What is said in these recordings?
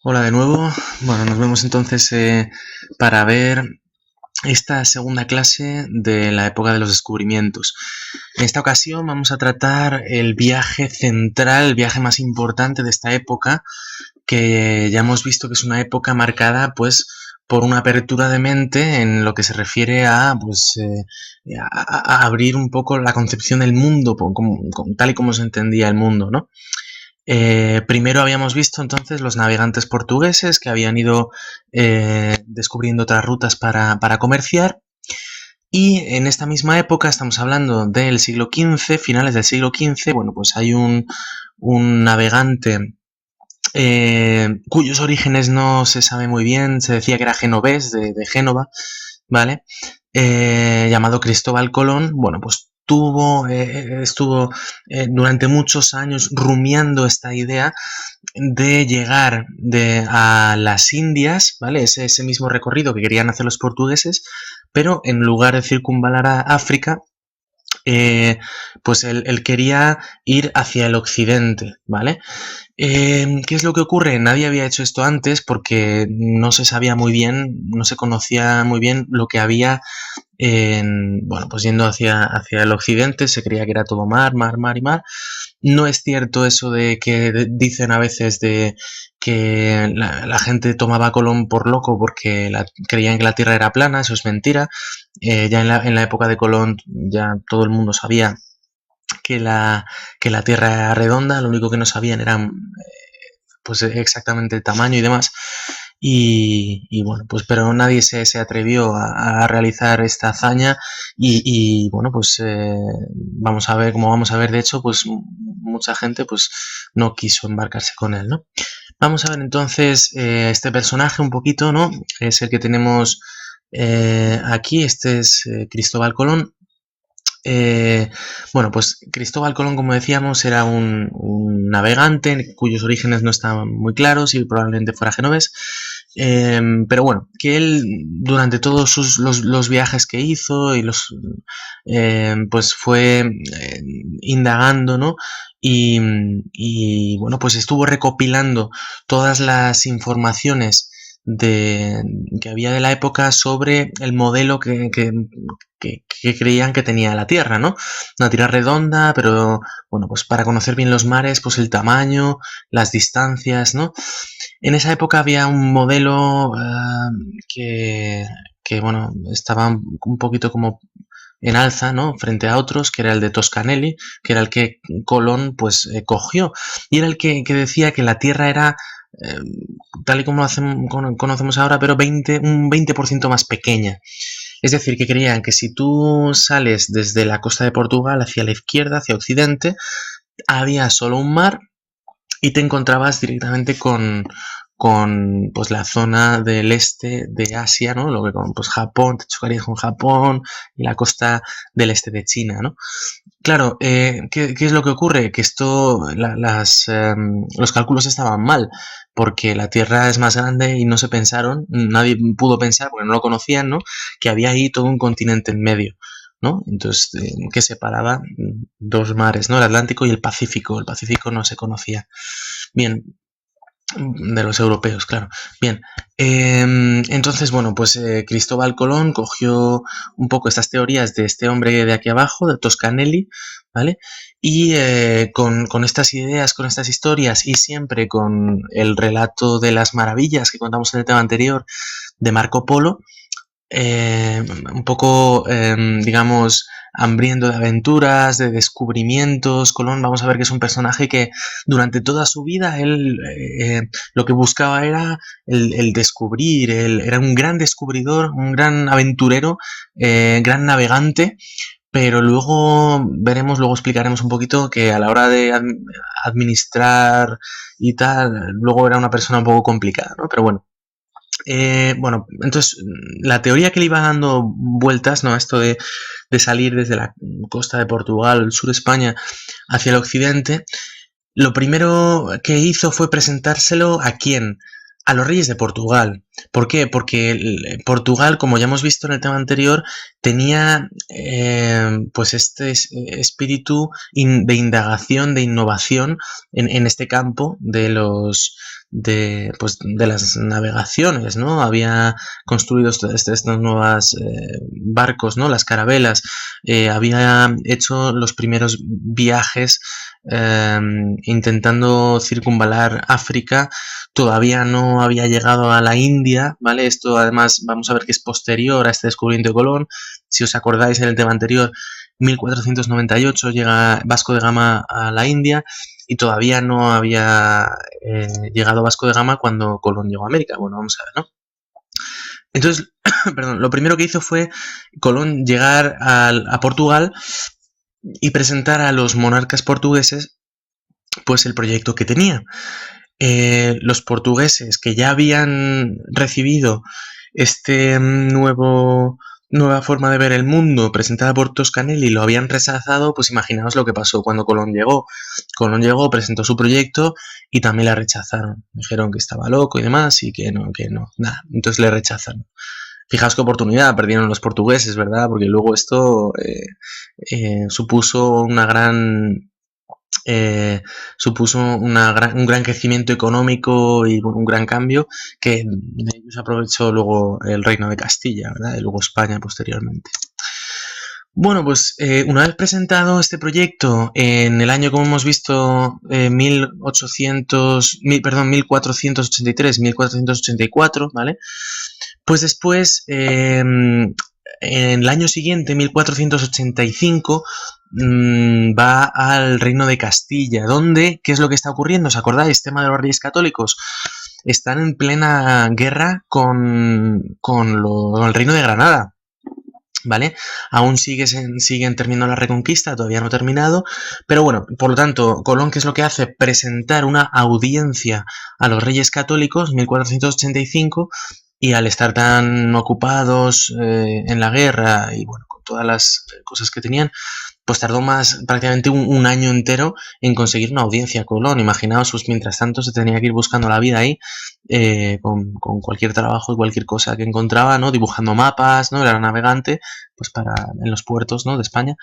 Hola de nuevo. Bueno, nos vemos entonces para ver esta segunda clase de la época de los descubrimientos. En esta ocasión vamos a tratar el viaje central, el viaje más importante de esta época, que ya hemos visto que es una época marcada pues por una apertura de mente en lo que se refiere a, a abrir un poco la concepción del mundo, tal y como se entendía el mundo, ¿no? Primero habíamos visto entonces los navegantes portugueses que habían ido descubriendo otras rutas para comerciar, y en esta misma época, estamos hablando del siglo XV, finales del siglo XV, bueno, pues hay un navegante cuyos orígenes no se sabe muy bien, se decía que era genovés, de Génova, ¿vale? Llamado Cristóbal Colón. Bueno, pues estuvo durante muchos años rumiando esta idea de llegar a las Indias, ¿vale? Ese mismo recorrido que querían hacer los portugueses, pero en lugar de circunvalar a África, pues él quería ir hacia el occidente, ¿vale? ¿Qué es lo que ocurre? Nadie había hecho esto antes porque no se sabía muy bien, no se conocía muy bien lo que había bueno, pues yendo hacia el occidente. Se creía que era todo mar, mar, mar y mar. No es cierto eso de que dicen a veces de que la gente tomaba a Colón por loco porque creían que la Tierra era plana. Eso es mentira. Ya en la época de Colón ya todo el mundo sabía que que la Tierra era redonda. Lo único que no sabían era pues exactamente el tamaño y demás. Y bueno, pues pero nadie se atrevió a realizar esta hazaña bueno, pues vamos a ver, como vamos a ver, de hecho, pues mucha gente pues no quiso embarcarse con él, ¿no? Vamos a ver entonces este personaje un poquito, ¿no? Es el que tenemos aquí. Este es Cristóbal Colón. Eh, bueno, pues Cristóbal Colón, como decíamos, era un navegante cuyos orígenes no estaban muy claros y probablemente fuera genovés. Pero bueno, que él durante todos los viajes que hizo y pues fue indagando, ¿no? Y, bueno, pues estuvo recopilando todas las informaciones que había de la época sobre el modelo que creían que tenía la Tierra, ¿no? Una Tierra redonda, pero bueno, pues para conocer bien los mares, pues el tamaño, las distancias, ¿no? En esa época había un modelo bueno, estaba un poquito como en alza, ¿no? Frente a otros, que era el de Toscanelli, que era el que Colón pues cogió, y era el que decía que la Tierra era eh, tal y como conocemos ahora, pero un 20% más pequeña. Es decir, que creían que si tú sales desde la costa de Portugal hacia la izquierda, hacia occidente, había solo un mar y te encontrabas directamente con pues, la zona del este de Asia, ¿no? Lo que con pues, Japón, te chocarías con Japón y la costa del este de China, ¿no? Claro, ¿qué es lo que ocurre? Que los cálculos estaban mal, porque la Tierra es más grande y no se pensaron, nadie pudo pensar, porque no lo conocían, ¿no? Que había ahí todo un continente en medio, ¿no? Entonces, que separaba dos mares, ¿no? El Atlántico y el Pacífico. El Pacífico no se conocía. Bien, de los europeos, claro. Bien, entonces, bueno, pues Cristóbal Colón cogió un poco estas teorías de este hombre de aquí abajo, de Toscanelli, ¿vale? Y con estas ideas, con estas historias y siempre con el relato de las maravillas que contamos en el tema anterior de Marco Polo, un poco, digamos, hambriento de aventuras, de descubrimientos. Colón, vamos a ver que es un personaje que durante toda su vida él lo que buscaba era el descubrir, él era un gran descubridor, un gran aventurero, gran navegante. Pero luego veremos, luego explicaremos un poquito que a la hora de administrar y tal, luego era una persona un poco complicada, ¿no? Pero bueno, bueno, entonces la teoría que le iba dando vueltas, ¿no? Esto de salir desde la costa de Portugal, el sur de España, hacia el occidente, lo primero que hizo fue presentárselo ¿a quién? A los reyes de Portugal. ¿Por qué? Porque Portugal, como ya hemos visto en el tema anterior, tenía pues este espíritu de indagación, de innovación en este campo pues, de las navegaciones, ¿no? Había construido estos nuevos barcos, ¿no? Las carabelas, había hecho los primeros viajes intentando circunvalar África, todavía no había llegado a la India, ¿vale? Esto además vamos a ver que es posterior a este descubrimiento de Colón. Si os acordáis en el tema anterior, 1498 llega Vasco de Gama a la India y todavía no había llegado Vasco de Gama cuando Colón llegó a América. Bueno, vamos a ver, ¿no? Entonces, perdón, lo primero que hizo fue Colón llegar a Portugal y presentar a los monarcas portugueses pues el proyecto que tenía. Los portugueses que ya habían recibido este nueva forma de ver el mundo presentada por Toscanelli, lo habían rechazado, pues imaginaos lo que pasó cuando Colón llegó. Colón llegó, presentó su proyecto y también la rechazaron. Dijeron que estaba loco y demás y que no, nada. Entonces le rechazaron. Fijaos qué oportunidad perdieron los portugueses, ¿verdad? Porque luego esto supuso una gran un gran crecimiento económico y un gran cambio que de ellos aprovechó luego el Reino de Castilla, ¿verdad? Y luego España posteriormente. Bueno, pues una vez presentado este proyecto en el año, como hemos visto, 1483, 1484, ¿vale? Pues después, en el año siguiente, 1485, va al Reino de Castilla, donde, ¿qué es lo que está ocurriendo? ¿Os acordáis? Tema de los Reyes Católicos. Están en plena guerra con el Reino de Granada, ¿vale? Aún siguen terminando la reconquista, todavía no ha terminado, pero bueno, por lo tanto, Colón, ¿qué es lo que hace? Presentar una audiencia a los Reyes Católicos, 1485, y al estar tan ocupados en la guerra y bueno, con todas las cosas que tenían, pues tardó prácticamente un año entero en conseguir una audiencia a Colón. Imaginaos, pues mientras tanto se tenía que ir buscando la vida ahí con cualquier trabajo y cualquier cosa que encontraba, ¿no? Dibujando mapas, ¿no? Era navegante, pues en los puertos, ¿no? De España.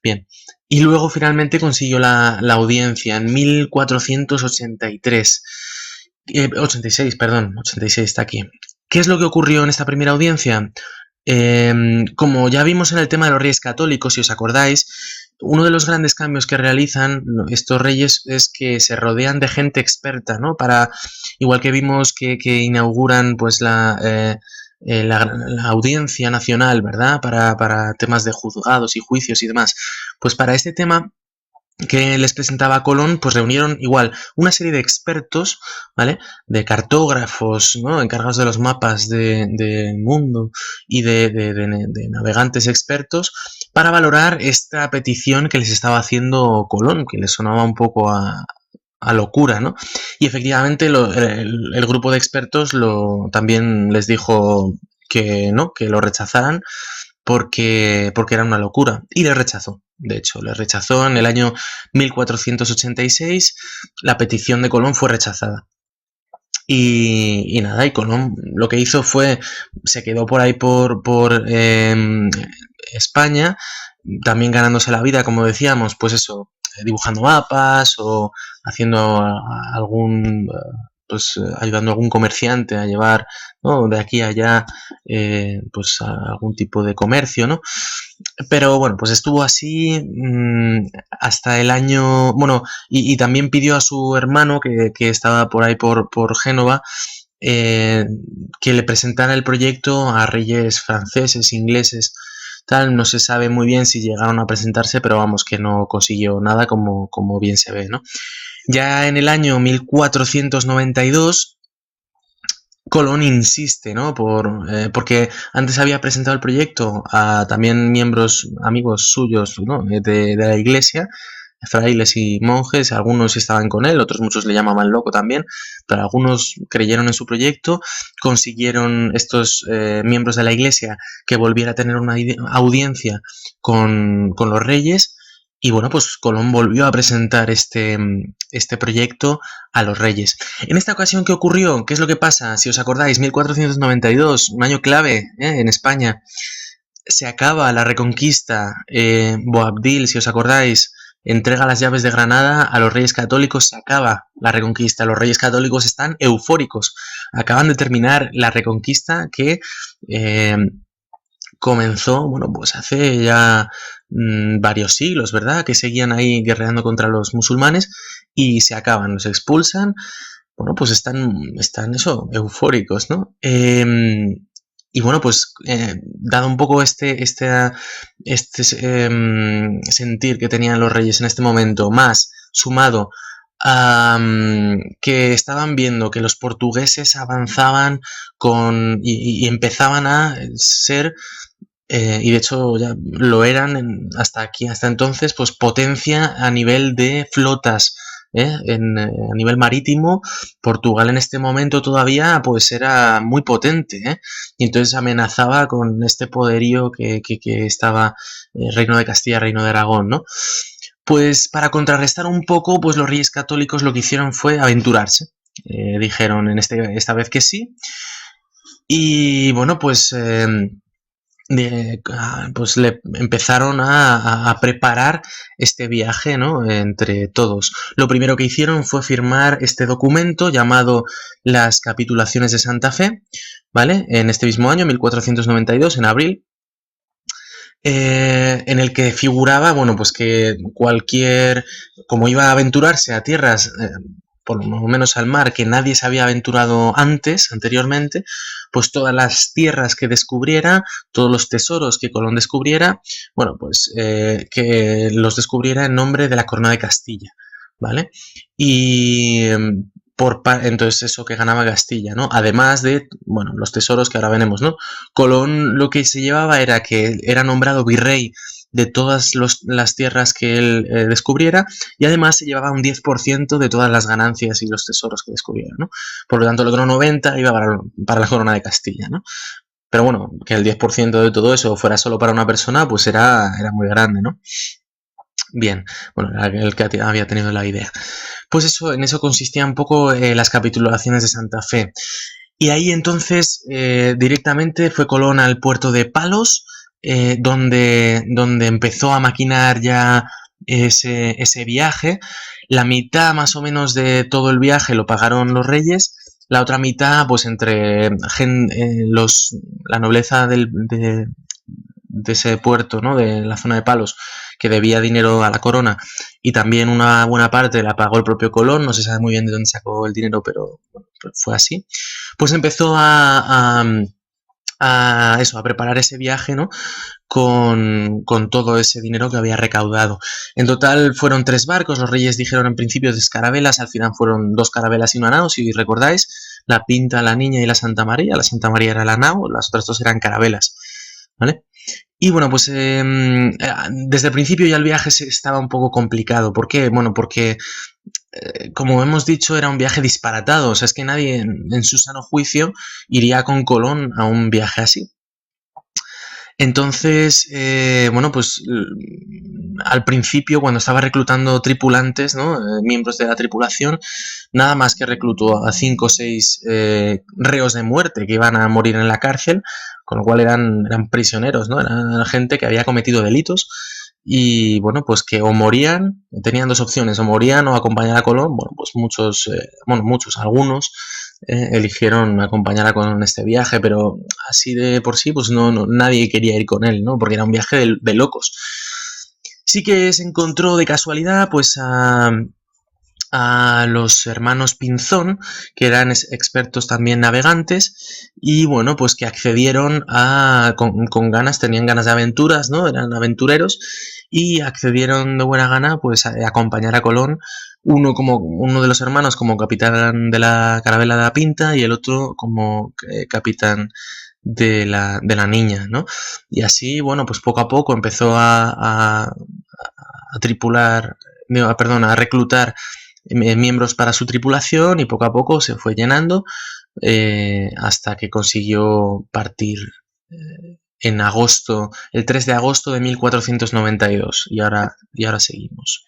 Bien. Y luego finalmente consiguió la audiencia en 1483. 86, perdón, 86 está aquí. ¿Qué es lo que ocurrió en esta primera audiencia? Como ya vimos en el tema de los reyes católicos, si os acordáis, uno de los grandes cambios que realizan estos reyes es que se rodean de gente experta, ¿no? Igual que vimos que inauguran pues la audiencia nacional, ¿verdad? Para temas de juzgados y juicios y demás. Pues para este tema que les presentaba Colón, pues reunieron igual una serie de expertos, ¿vale? De cartógrafos, ¿no? Encargados de los mapas del mundo y de navegantes expertos para valorar esta petición que les estaba haciendo Colón, que les sonaba un poco a locura, ¿no? Y efectivamente el grupo de expertos también les dijo que no, que lo rechazaran porque era una locura. Y le rechazó. De hecho, le rechazó en el año 1486. La petición de Colón fue rechazada. Y nada, y Colón lo que hizo fue, se quedó por ahí por España, también ganándose la vida, como decíamos, pues eso, dibujando mapas o haciendo algún pues ayudando a algún comerciante a llevar, ¿no? De aquí a allá pues a algún tipo de comercio, ¿no? Pero bueno, pues estuvo así hasta el año, bueno, y también pidió a su hermano que estaba por ahí por Génova que le presentara el proyecto a reyes franceses, ingleses, tal. No se sabe muy bien si llegaron a presentarse, pero vamos, que no consiguió nada como bien se ve, ¿no? Ya en el año 1492, Colón insiste, ¿no? Porque antes había presentado el proyecto a también miembros, amigos suyos, ¿no? de la iglesia, frailes y monjes. Algunos estaban con él, otros muchos le llamaban loco también, pero algunos creyeron en su proyecto. Consiguieron estos miembros de la iglesia que volviera a tener una audiencia con los reyes. Y bueno, pues Colón volvió a presentar este proyecto a los reyes. En esta ocasión, ¿qué ocurrió? ¿Qué es lo que pasa? Si os acordáis, 1492, un año clave en España. Se acaba la reconquista, Boabdil, si os acordáis, entrega las llaves de Granada a los Reyes Católicos, se acaba la Reconquista. Los Reyes Católicos están eufóricos, acaban de terminar la Reconquista que comenzó, bueno, pues hace ya varios siglos, ¿verdad? Que seguían ahí guerreando contra los musulmanes y se acaban, los expulsan. Bueno, pues están eso, eufóricos, ¿no? Y bueno, pues dado un poco sentir que tenían los reyes en este momento, más sumado a que estaban viendo que los portugueses avanzaban y empezaban a ser, y de hecho ya lo eran hasta entonces, pues potencia a nivel de flotas. A nivel marítimo, Portugal en este momento todavía pues era muy potente, y entonces amenazaba con este poderío que estaba Reino de Castilla, Reino de Aragón, ¿no? Pues para contrarrestar un poco, pues los reyes católicos lo que hicieron fue aventurarse. Dijeron esta vez que sí. Y bueno, pues pues le empezaron a preparar este viaje, ¿no? Entre todos. Lo primero que hicieron fue firmar este documento llamado las Capitulaciones de Santa Fe, ¿vale? En este mismo año, 1492, en abril, en el que figuraba, bueno, pues que como iba a aventurarse a tierras, por lo menos al mar, que nadie se había aventurado anteriormente, pues todas las tierras que descubriera, todos los tesoros que Colón descubriera, bueno, pues que los descubriera en nombre de la Corona de Castilla, ¿vale? Y entonces eso que ganaba Castilla, ¿no? Además de, bueno, los tesoros que ahora veremos, ¿no? Colón lo que se llevaba era que era nombrado virrey de todas las tierras que él descubriera, y además se llevaba un 10% de todas las ganancias y los tesoros que descubriera, ¿no? Por lo tanto, el otro 90% iba para la Corona de Castilla, ¿no? Pero bueno, que el 10% de todo eso fuera solo para una persona, pues era muy grande, ¿no? Bien, bueno, era el que había tenido la idea. Pues en eso consistía un poco las capitulaciones de Santa Fe. Y ahí entonces directamente fue Colón al puerto de Palos, donde empezó a maquinar ya ese viaje. La mitad más o menos de todo el viaje lo pagaron los reyes, la otra mitad pues entre la nobleza de ese puerto, ¿no? De la zona de Palos, que debía dinero a la corona, y también una buena parte la pagó el propio Colón. No se sabe muy bien de dónde sacó el dinero, pero bueno, fue así. Pues empezó a preparar ese viaje, ¿no? Con todo ese dinero que había recaudado. En total fueron 3 barcos. Los reyes dijeron en principio 2 carabelas, al final fueron 2 carabelas y una nao, si recordáis, la Pinta, la Niña y la Santa María. La Santa María era la nao, las otras 2 eran carabelas, ¿vale? Y bueno, pues desde el principio ya el viaje estaba un poco complicado. ¿Por qué? Bueno, porque como hemos dicho, era un viaje disparatado. O sea, es que nadie en su sano juicio iría con Colón a un viaje así. Entonces, bueno, pues al principio, cuando estaba reclutando tripulantes, ¿no? Miembros de la tripulación, nada más que reclutó a 5 o 6 reos de muerte que iban a morir en la cárcel, con lo cual eran prisioneros, ¿no? Eran gente que había cometido delitos y, bueno, pues que o morían, tenían 2 opciones, o morían o acompañar a Colón. Bueno, pues algunos eligieron acompañar a Colón en este viaje, pero así de por sí, pues nadie quería ir con él, ¿no? Porque era un viaje de locos. Sí que se encontró de casualidad, pues a los hermanos Pinzón, que eran expertos también navegantes, y bueno, pues que accedieron con ganas, tenían ganas de aventuras, ¿no? Eran aventureros, y accedieron de buena gana pues a acompañar a Colón, uno de los hermanos como capitán de la carabela de la Pinta y el otro como capitán de la Niña, ¿no? Y así, bueno, pues poco a poco empezó a reclutar miembros para su tripulación, y poco a poco se fue llenando hasta que consiguió partir en agosto, el 3 de agosto de 1492, y ahora seguimos.